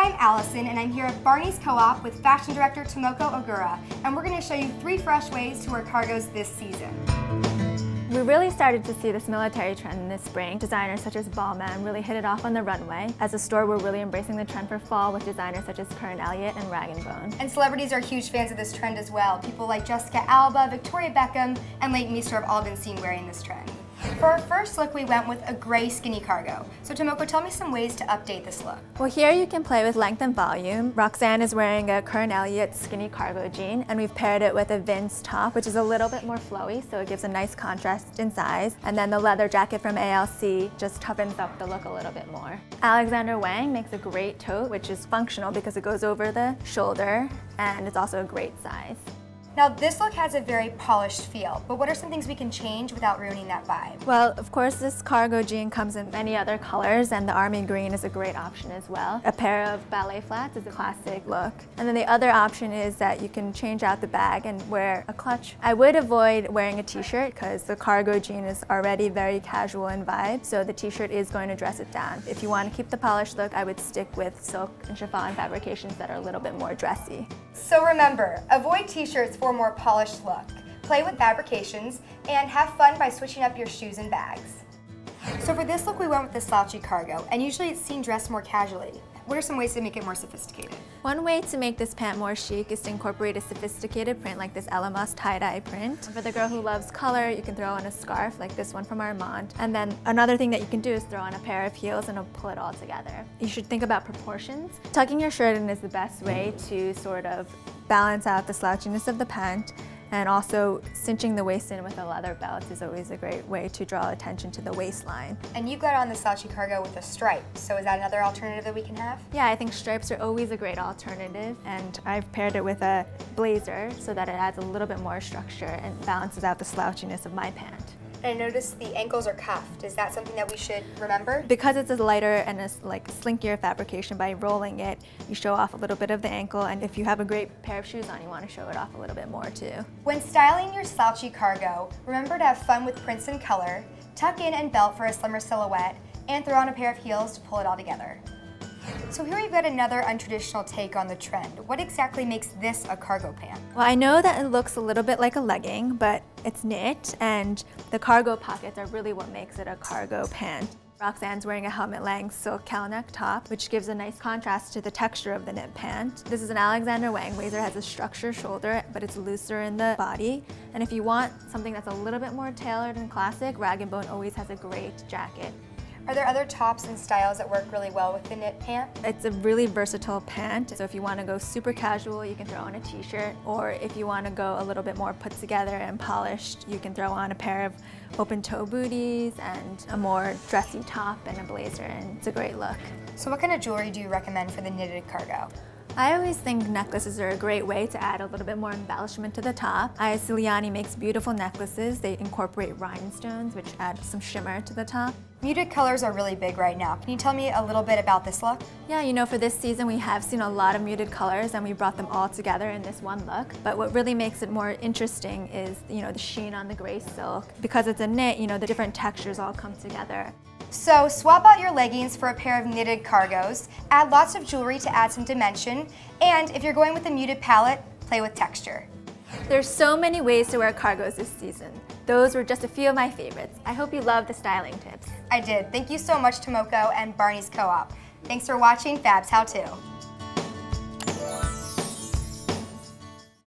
I'm Allison, and I'm here at Barneys Co-op with fashion director Tomoko Ogura, and we're going to show you 3 fresh ways to wear cargos this season. We really started to see this military trend this spring. Designers such as Balmain really hit it off on the runway. As a store, we're really embracing the trend for fall with designers such as Kern Elliott and Rag & Bone. And celebrities are huge fans of this trend as well. People like Jessica Alba, Victoria Beckham, and Leighton Meester have all been seen wearing this trend. For our first look, we went with a gray skinny cargo. So Tomoko, tell me some ways to update this look. Well, here you can play with length and volume. Roxanne is wearing a Kern Elliott skinny cargo jean, and we've paired it with a Vince top, which is a little bit more flowy, so it gives a nice contrast in size. And then the leather jacket from ALC just toughens up the look a little bit more. Alexander Wang makes a great tote, which is functional because it goes over the shoulder, and it's also a great size. Now, this look has a very polished feel, but what are some things we can change without ruining that vibe? Well, of course, this cargo jean comes in many other colors, and the army green is a great option as well. A pair of ballet flats is a classic look. And then the other option is that you can change out the bag and wear a clutch. I would avoid wearing a t-shirt because the cargo jean is already very casual in vibe, so the t-shirt is going to dress it down. If you want to keep the polished look, I would stick with silk and chiffon fabrications that are a little bit more dressy. So remember, avoid t-shirts for a more polished look. Play with fabrications and have fun by switching up your shoes and bags. So for this look, we went with the slouchy cargo, and usually it's seen dressed more casually. What are some ways to make it more sophisticated? One way to make this pant more chic is to incorporate a sophisticated print like this Ella Moss tie-dye print. For the girl who loves color, you can throw on a scarf like this one from Armand. And then another thing that you can do is throw on a pair of heels and it'll pull it all together. You should think about proportions. Tucking your shirt in is the best way to sort of balance out the slouchiness of the pant. And also cinching the waist in with a leather belt is always a great way to draw attention to the waistline. And you got on the slouchy cargo with a stripe, so is that another alternative that we can have? Yeah, I think stripes are always a great alternative, and I've paired it with a blazer so that it adds a little bit more structure and balances out the slouchiness of my pant. And I noticed the ankles are cuffed. Is that something that we should remember? Because it's a lighter and a slinkier fabrication, by rolling it, you show off a little bit of the ankle, and if you have a great pair of shoes on, you want to show it off a little bit more too. When styling your slouchy cargo, remember to have fun with prints and color, tuck in and belt for a slimmer silhouette, and throw on a pair of heels to pull it all together. So here we've got another untraditional take on the trend. What exactly makes this a cargo pant? Well, I know that it looks a little bit like a legging, but it's knit, and the cargo pockets are really what makes it a cargo pant. Roxanne's wearing a helmet-length silk cowl-neck top, which gives a nice contrast to the texture of the knit pant. This is an Alexander Wang blazer. It has a structured shoulder, but it's looser in the body. And if you want something that's a little bit more tailored and classic, Rag & Bone always has a great jacket. Are there other tops and styles that work really well with the knit pant? It's a really versatile pant, so if you want to go super casual, you can throw on a t-shirt, or if you want to go a little bit more put together and polished, you can throw on a pair of open-toe booties and a more dressy top and a blazer, and it's a great look. So what kind of jewelry do you recommend for the knitted cargo? I always think necklaces are a great way to add a little bit more embellishment to the top. Ciliani makes beautiful necklaces. They incorporate rhinestones, which add some shimmer to the top. Muted colors are really big right now. Can you tell me a little bit about this look? Yeah, you know, for this season we have seen a lot of muted colors, and we brought them all together in this one look. But what really makes it more interesting is, you know, the sheen on the gray silk. Because it's a knit, you know, the different textures all come together. So swap out your leggings for a pair of knitted cargos, add lots of jewelry to add some dimension, and if you're going with a muted palette, play with texture. There's so many ways to wear cargos this season. Those were just a few of my favorites. I hope you loved the styling tips. I did. Thank you so much, Tomoko and Barneys Co-op. Thanks for watching Fab's How To.